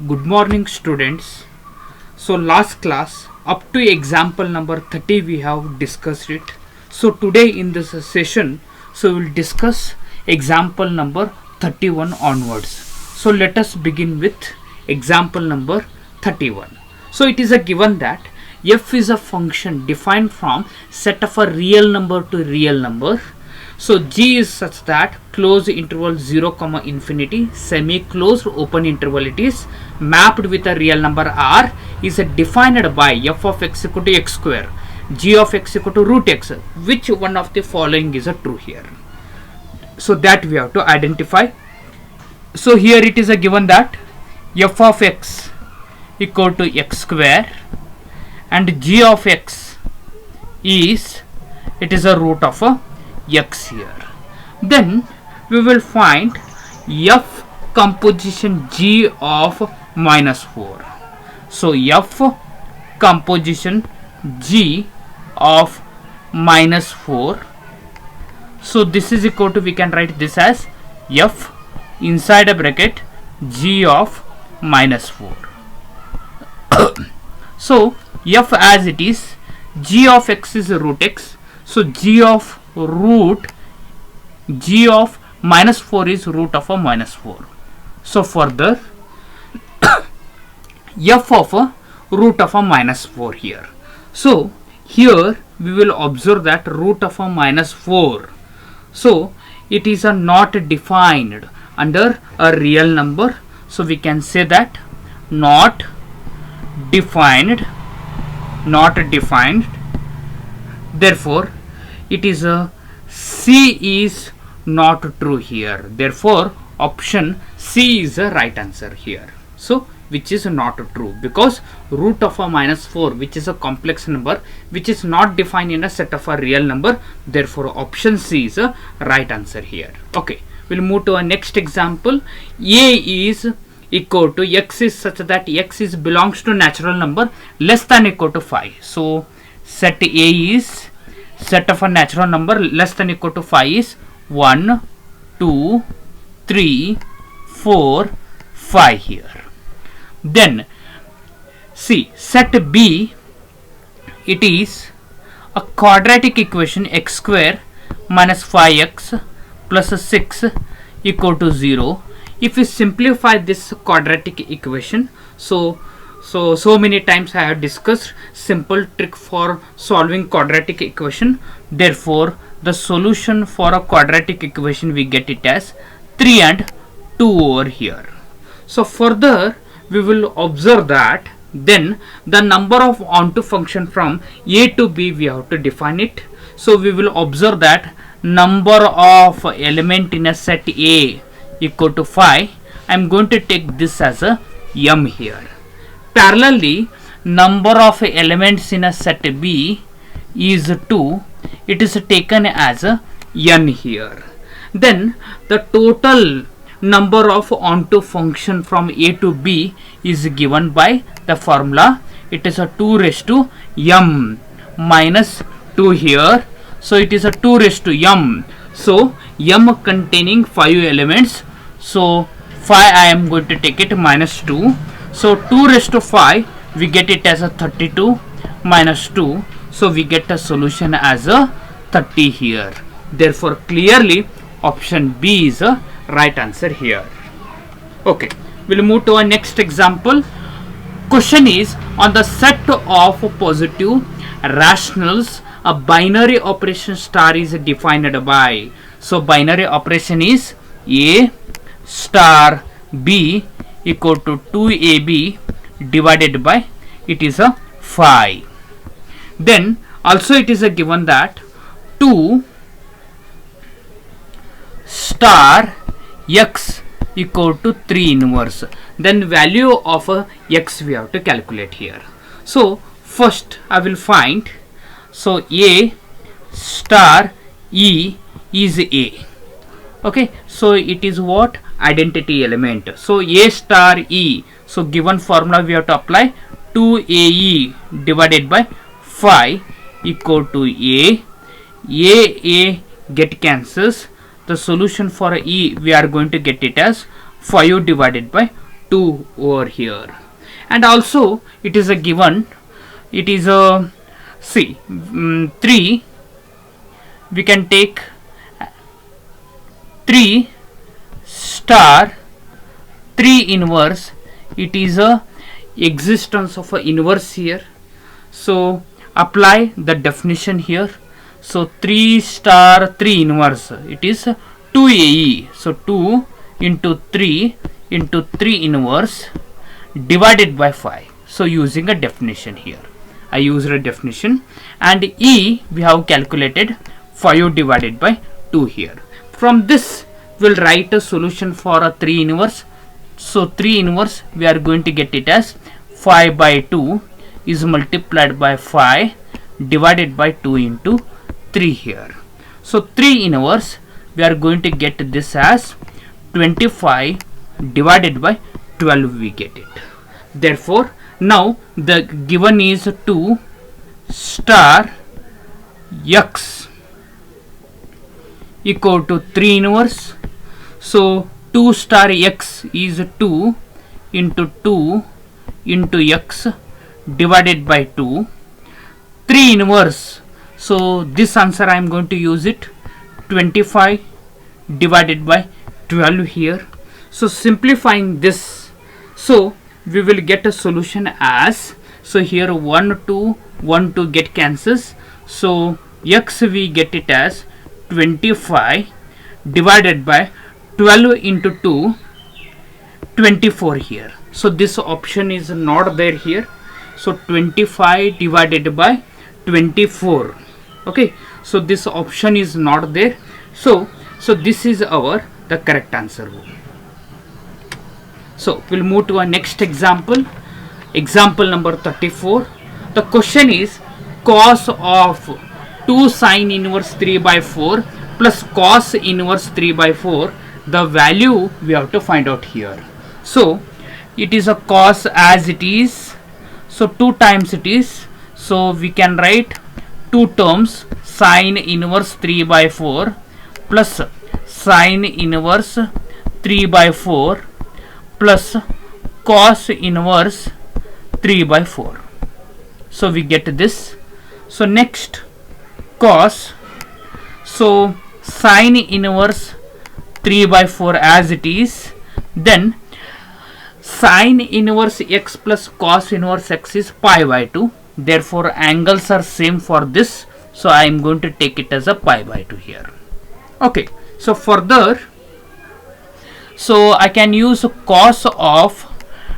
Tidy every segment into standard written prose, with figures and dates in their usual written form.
Good morning, students. So last class up to example number 30 we have discussed it. So today in this session, so we will discuss example number 31 onwards. So let us begin with example number 31. So it is a given that f is a function defined from set of a real number to real number. So g is such that closed interval 0 comma infinity, semi closed open interval it is, mapped with a real number r, is defined by f of x equal to x square, g of x equal to root x. Which one of the following is true here? So that we have to identify. So here it is a given that f of x equal to x square and g of x is, it is a root of a x here. Then we will find f composition g of minus 4. So f composition g of minus 4. So this is equal to, we can write this as f inside a bracket g of minus 4. So f as it is, g of x is root x. So g of minus 4 is root of a minus 4. So further f of a root of a minus 4 here. So here we will observe that root of a minus 4. So it is a not defined under a real number. So we can say that not defined. Therefore it is a C is not true here. Therefore option C is the right answer here. So which is not true, because root of a minus 4, which is a complex number which is not defined in a set of a real number, therefore option C is a right answer here. Okay, we'll move to our next example. A is equal to x is such that x is belongs to natural number less than equal to 5. So set A is set of a natural number less than equal to 5 is 1, 2, 3, 4, 5 here. Then see set B, it is a quadratic equation x square minus 5x plus 6 equal to 0. If we simplify this quadratic equation, so many times I have discussed simple trick for solving quadratic equation. Therefore the solution for a quadratic equation we get it as 3 and 2 over here. So further we will observe that then the number of onto function from a to b we have to define it. So we will observe that number of element in a set A equal to 5. I am going to take this as a m here. Parallelly, number of elements in a set B is 2. It is taken as a n here. Then the total number of onto function from A to B is given by the formula. It is a 2 raised to m minus 2 here. So it is a 2 raised to m. So m containing 5 elements. So 5 I am going to take it minus 2. So 2 raised to 5 we get it as a 32 minus 2. So we get a solution as a 30 here. Therefore clearly option B is a right answer here. Okay, we'll move to our next example. Question is, on the set of positive rationals a binary operation star is defined by. So binary operation is A star B equal to 2AB divided by, it is a 5. Then also it is a given that 2 star x equal to 3 inverse. Then value of x we have to calculate here. So first I will find, so A star E is A. Okay, so it is what? Identity element. So A star E, so given formula we have to apply 2AE divided by 5 equal to A get cancels. The solution for E we are going to get it as 5 divided by 2 over here. And also it is a given, it is a 3, we can take 3 star 3 inverse, it is a existence of a inverse here. So apply the definition here. So 3 star 3 inverse, it is 2AE. So 2 into 3 into 3 inverse divided by 5. So using a definition here, I used a definition, and E we have calculated 5 divided by 2 here. From this we'll write a solution for a 3 inverse. So 3 inverse we are going to get it as 5 by 2 is multiplied by 5 divided by 2 into 3 here. So 3 inverse we are going to get this as 25 divided by 12, we get it. Therefore now the given is 2 star x equal to 3 inverse. So 2 star x is 2 into 2 into x divided by 2. 3 inverse, so this answer I am going to use it, 25 divided by 12 here. So simplifying this, so we will get a solution as, so here 1 2 get cancels, so x we get it as 25 divided by 12 into 2, 24 here. So this option is not there here. So 25 divided by 24. Okay, so this option is not there. So this is the correct answer. So we'll move to our next example. Example number 34. The question is cos of 2 sine inverse 3 by 4 plus cos inverse 3 by 4. The value we have to find out here. So it is a cos as it is. So 2 times it is. So we can write 2 terms, sine inverse 3 by 4 plus sine inverse 3 by 4 plus cos inverse 3 by 4. So we get this. So next cos, so sine inverse 3 by 4 as it is, then sine inverse x plus cos inverse x is pi by 2. Therefore angles are same for this, so I am going to take it as a pi by 2 here. Okay, so further, so I can use cos of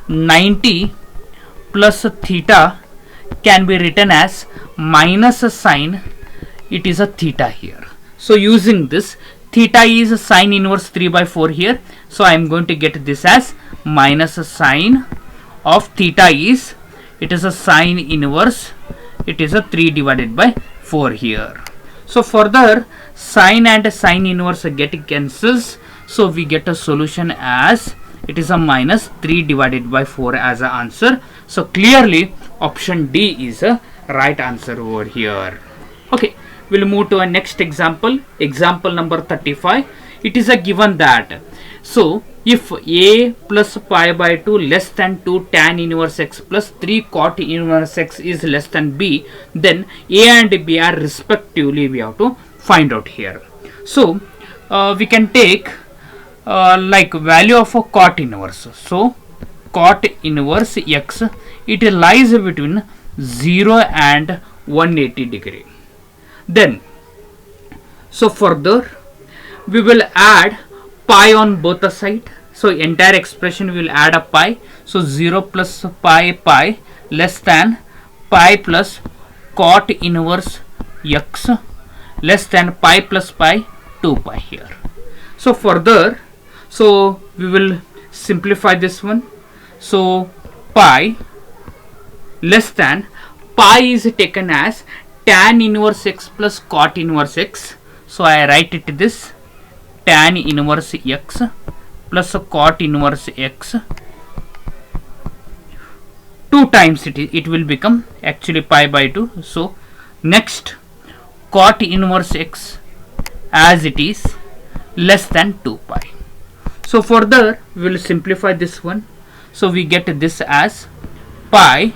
90 plus theta can be written as minus sine, it is a theta here. So using this, theta is sine inverse 3 by 4 here, so I am going to get this as minus sine of theta is, it is a sine inverse, it is a 3 divided by 4 here. So further sine and sine inverse get cancels, so we get a solution as it is a minus 3 divided by 4 as a answer. So clearly option D is a right answer over here. Okay, we'll move to our next example. Example number 35. It is a given that, so if a plus pi by 2 less than 2 tan inverse x plus 3 cot inverse x is less than b, then a and b are respectively we have to find out here. So we can take like value of a cot inverse. So cot inverse x, it lies between 0 and 180 degree. Then so further we will add pi on both the side. So entire expression we will add a pi. So 0 plus pi less than pi plus cot inverse x less than pi plus pi 2 pi here. So further, so we will simplify this one. So pi less than pi is taken as tan inverse x plus cot inverse x. So I write it this, tan inverse x plus cot inverse x, 2 times it will become actually pi by 2. So next cot inverse x as it is less than 2 pi. So further we will simplify this one. So we get this as pi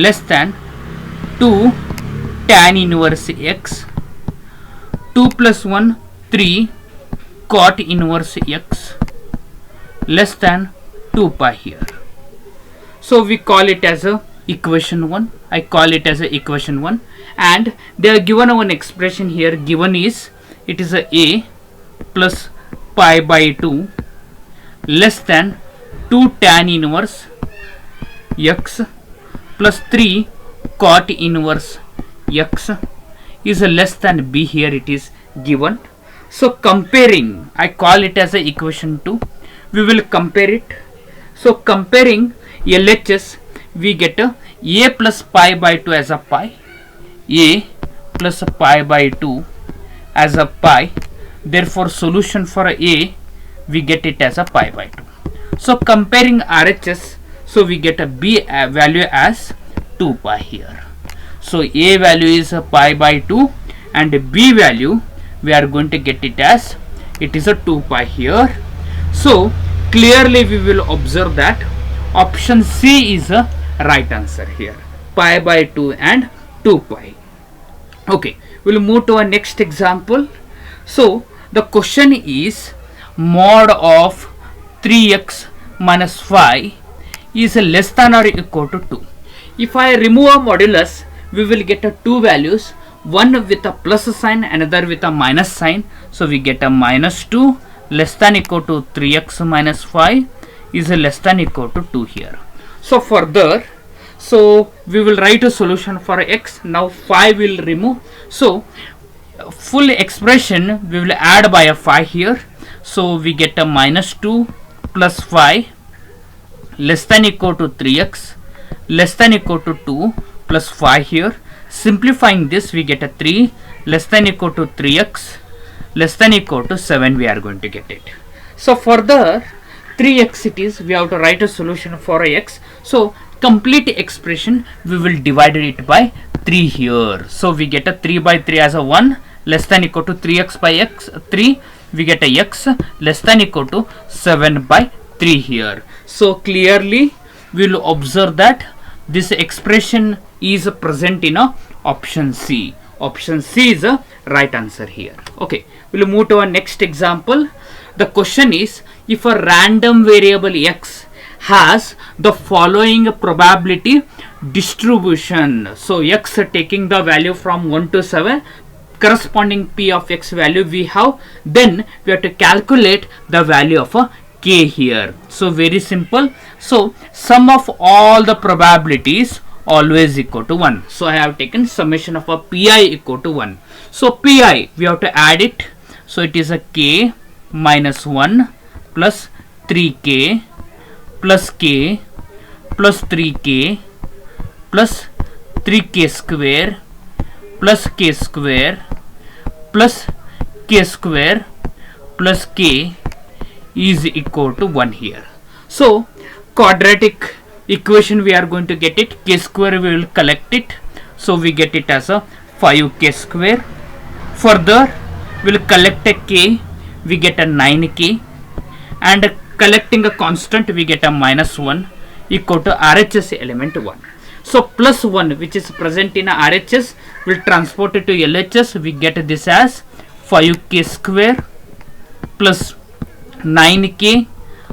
less than 2 tan inverse x, 2 plus 1 3 cot inverse x less than 2 pi here. So we call it as a equation 1. I call it as a equation 1, and they are given one expression here. Given is it is a plus pi by 2 less than 2 tan inverse x plus 3 cot inverse x is a less than b. Here it is given. So comparing, I call it as a equation 2. We will compare it. So comparing LHS, we get a plus pi by 2 as a pi, a plus pi by 2 as a pi. Therefore solution for a, we get it as a pi by 2. So comparing RHS, so we get a b value as 2 pi here. So a value is a pi by 2 and b value we are going to get it as it is a 2 pi here. So clearly we will observe that option C is a right answer here, pi by 2 and 2 pi. Okay, we'll move to our next example. So the question is mod of 3x minus 5 is less than or equal to 2. If I remove a modulus, we will get a two values, one with a plus sign, another with a minus sign. So we get a minus 2 less than equal to 3x minus 5 is less than equal to 2 here. So further, so we will write a solution for x. Now 5 will remove. So full expression we will add by a 5 here. So we get a minus 2 plus 5 less than equal to 3x less than equal to 2 plus 5 here. Simplifying this, we get a 3 less than equal to 3x less than equal to 7 we are going to get it. So further 3x it is, we have to write a solution for x. So complete expression we will divide it by 3 here. So we get a 3 by 3 as a 1 less than equal to 3x by x 3, we get a x less than equal to 7 by 3 here. So clearly we will observe that this expression is present in a option C. Option C is a right answer here. Okay, we'll move to our next example. The question is, if a random variable x has the following probability distribution, so x taking the value from 1 to 7, corresponding p of x value we have, then we have to calculate the value of a k here. So very simple. So sum of all the probabilities always equal to 1. So I have taken summation of a pi equal to 1. So pi we have to add it. So it is a k minus 1 plus 3k plus k plus 3k plus 3k square plus k square plus k square plus k is equal to 1 here. So quadratic equation we are going to get it, k square we will collect it. So we get it as a 5k square. Further we will collect a k, we get a 9k, and collecting a constant we get a minus 1 equal to RHS element 1. So plus 1 which is present in RHS will transport it to LHS. We get this as 5k square plus 9k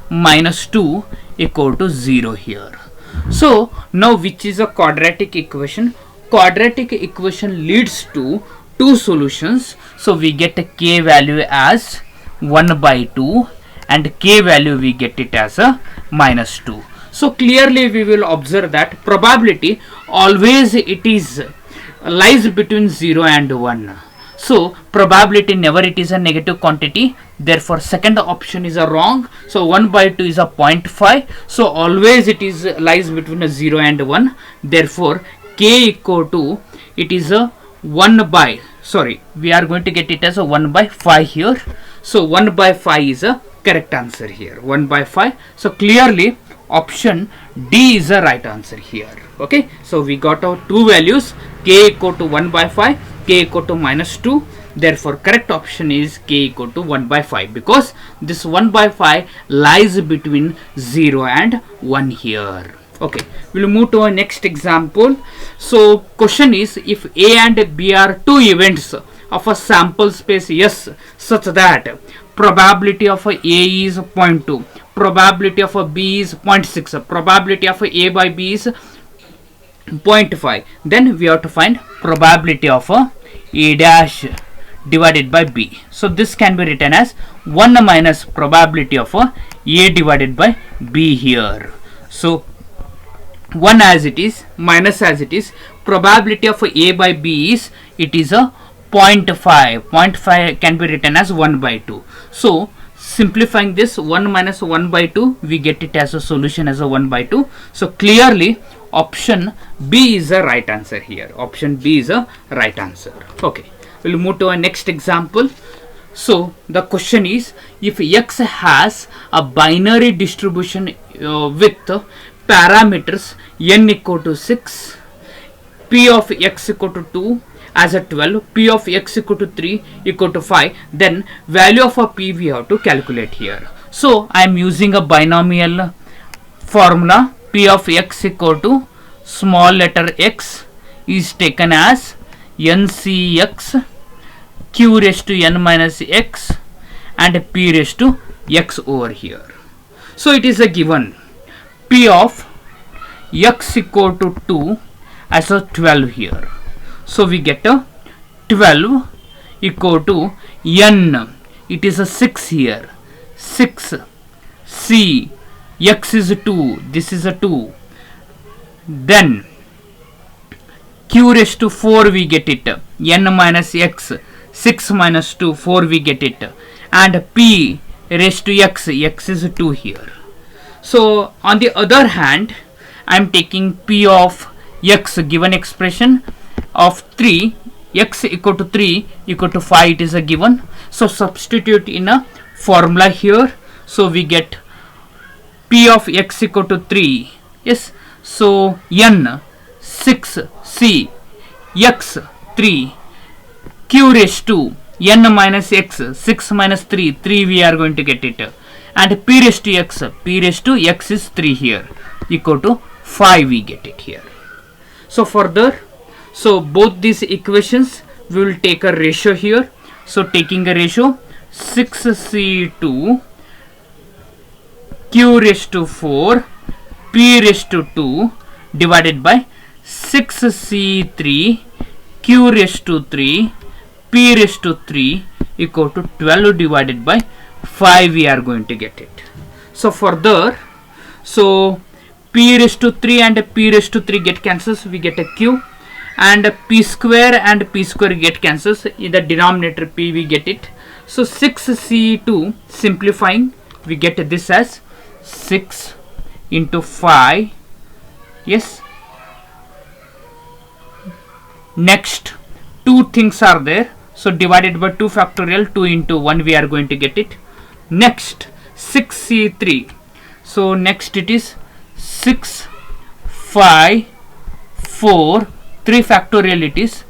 minus 2 equal to 0 here. So now which is a quadratic equation? Quadratic equation leads to two solutions. So we get a k value as 1 by 2 and k value we get it as a minus 2. So clearly we will observe that probability always it is lies between 0 and 1. So probability never it is a negative quantity. Therefore second option is a wrong. So 1 by 2 is a 0.5. So always it is lies between a 0 and 1. Therefore k equal to it is a 1 by, sorry, we are going to get it as a 1 by 5 here. So 1 by 5 is a correct answer here, 1 by 5. So clearly option D is the right answer here. Okay, so we got our two values, k equal to 1 by 5, k equal to minus 2. Therefore correct option is k equal to 1 by 5, because this 1 by 5 lies between 0 and 1 here. Okay, we'll move to our next example. So question is, if A and B are two events of a sample space S such that probability of a A is 0.2, probability of a B is 0.6, probability of a by B is 0.5, then we have to find probability of a dash divided by B. So this can be written as 1 minus probability of a divided by B here. So 1 as it is minus as it is, probability of A by B is, it is a 0.5. 0.5 can be written as 1 by 2. So simplifying this, 1 minus 1 by 2, we get it as a solution as a 1 by 2. So clearly option B is the right answer here. Option B is a right answer. Okay, we'll move to our next example. So the question is, if X has a binary distribution with parameters n equal to 6, p of x equal to 2 as a 12, p of x equal to 3 equal to 5, then value of a p we have to calculate here. So I am using a binomial formula. P of x equal to small letter x is taken as ncx q raised to n minus x and p raised to x over here. So it is a given p of x equal to 2 as a 12 here. So we get a 12 equal to n, it is a 6 here, 6 c, x is 2, this is a 2, then q raised to 4 we get it, n minus x, 6 minus 2, 4 we get it, and p raised to x, x is 2 here. So on the other hand, I am taking p of x, given expression of 3, x equal to 3 equal to 5, it is a given. So substitute in a formula here. So we get p of x equal to 3, yes, so n 6 c x 3 q raised to n minus x, 6 minus 3, 3 we are going to get it, and p raised to x, p raised to x is 3 here, equal to 5 we get it here. So further, so both these equations we will take a ratio here. So taking a ratio, 6c2 q raised to 4 p raised to 2 divided by 6c3 q raised to 3 p raised to 3 equal to 12 divided by 5 we are going to get it. So further, so p raised to 3 and p raised to 3 get cancels, we get a q, and p square and p square get cancels, in the denominator p we get it. So 6c2 simplifying, we get this as 6 into 5, yes. Next two things are there, so divided by 2 factorial, 2 into 1 we are going to get it. Next 6c3, so next it is 6 5 4 3 factorial, it is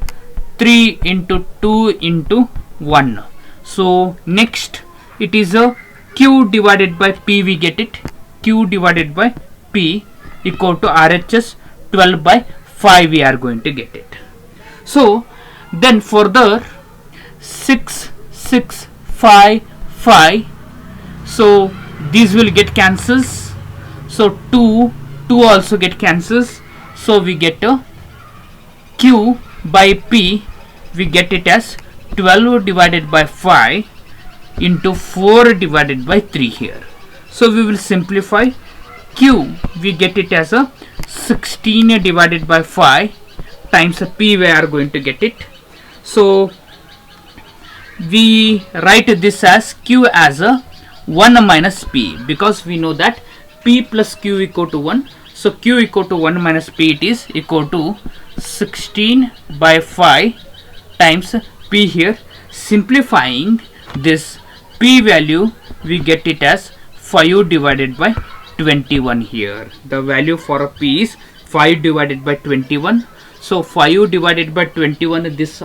3 into 2 into 1. So next it is a q divided by p we get it, q divided by p equal to RHS 12 by 5 we are going to get it. So then further 6 6 5 5, so these will get cancels, so 2 also get cancels, so we get a q by p, we get it as 12 divided by 5 into 4 divided by 3 here. So we will simplify, q we get it as a 16 divided by 5 times a p we are going to get it. So we write this as q as a 1 minus p, because we know that p plus q equal to 1. So q equal to 1 minus p, it is equal to 16 by 5 times p here. Simplifying this p value, we get it as 5 divided by 21 here. The value for a p is 5 divided by 21. So 5 divided by 21, this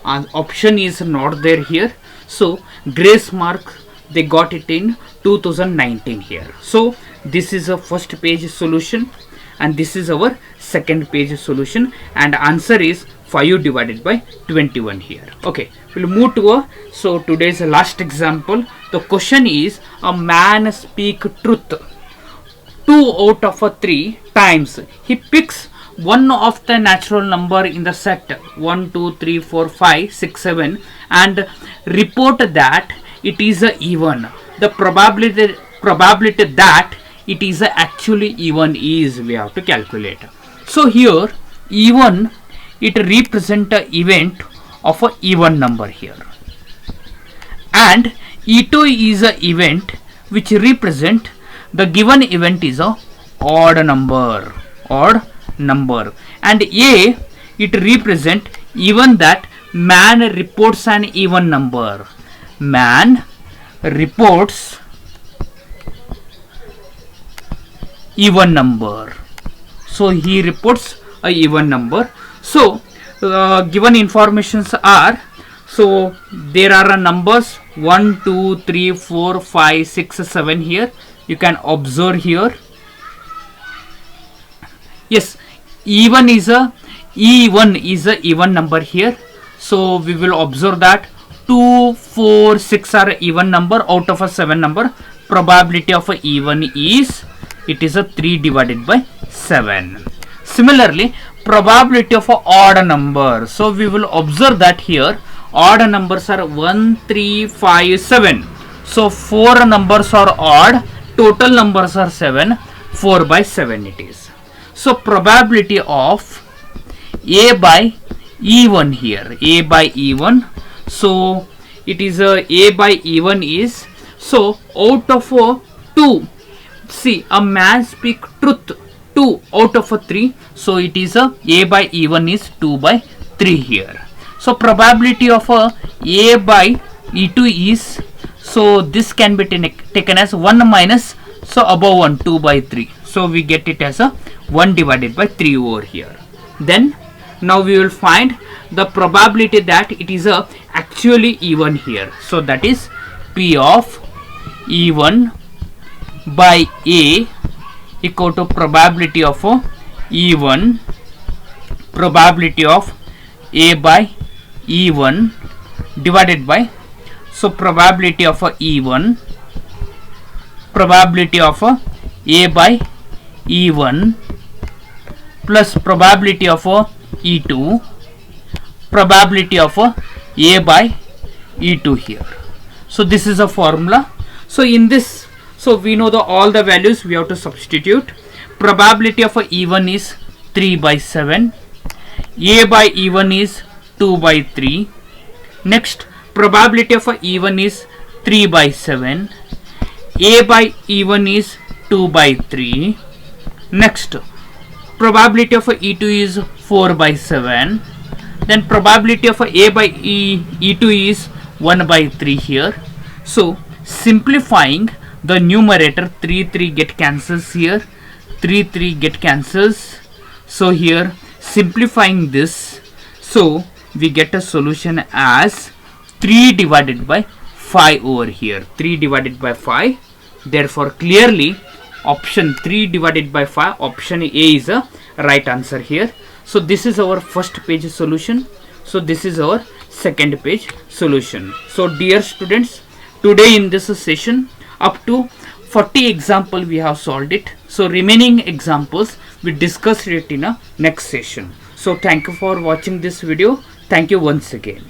option is not there here. So grace mark they got it in 2019 here. So this is a first page solution and this is our second page solution, and answer is 5 divided by 21 here. Okay, we'll move to so today's last example. The question is, a man speak truth 2 out of 3 times. He picks one of the natural number in the set 1, 2, 3, 4, 5, 6, 7 and report that it is even. The probability that it is actually even is we have to calculate. So here even it represent a event of a even number here, and E2 is a event which represent the given event is a odd number, and A it represent even that man reports an even number. Man reports even number, so he reports a even number. So given informations are, so there are numbers 1, 2, 3, 4, 5, 6, 7 here. You can observe here. Yes, E1 is a even number here. So we will observe that 2, 4, 6 are even number out of a 7 number. Probability of a even is, it is a 3 divided by 7. Similarly, probability of a odd number. So we will observe that here odd numbers are 1, 3, 5, 7. So 4 numbers are odd, total numbers are 7, 4 by 7 it is. So probability of A by even here, A by even. So it is A by even is, so out of 2, see a man speak truth 2 out of 3, so it is A by even is 2 by 3 here. So probability of A by E2 is, so this can be taken as 1 minus, so above 1, 2 by 3. So we get it as a 1 divided by 3 over here. Then now we will find the probability that it is actually even here. So that is P of even by A equal to probability of even, probability of A by even divided by, so probability of even, probability of A by even plus probability of E2, probability of A by E2 here. So this is a formula. So in this, so we know all the values we have to substitute. Probability of even is 3 by 7, A by even is 2 by 3. Next, probability of even is 3 by 7, A by even is 2 by 3. Next, probability of E2 is 4 by 7. Then probability of A by E2 is 1 by 3 here. So simplifying the numerator, 3 get cancels here, 3 get cancels. So here simplifying this, so we get a solution as 3 divided by 5 over here, 3 divided by 5. Therefore clearly option 3 divided by 5, option A is a right answer here. So this is our first page solution. So this is our second page solution. So dear students, today in this session up to 40 example we have solved it. So remaining examples we discuss it in a next session. So thank you for watching this video. Thank you once again.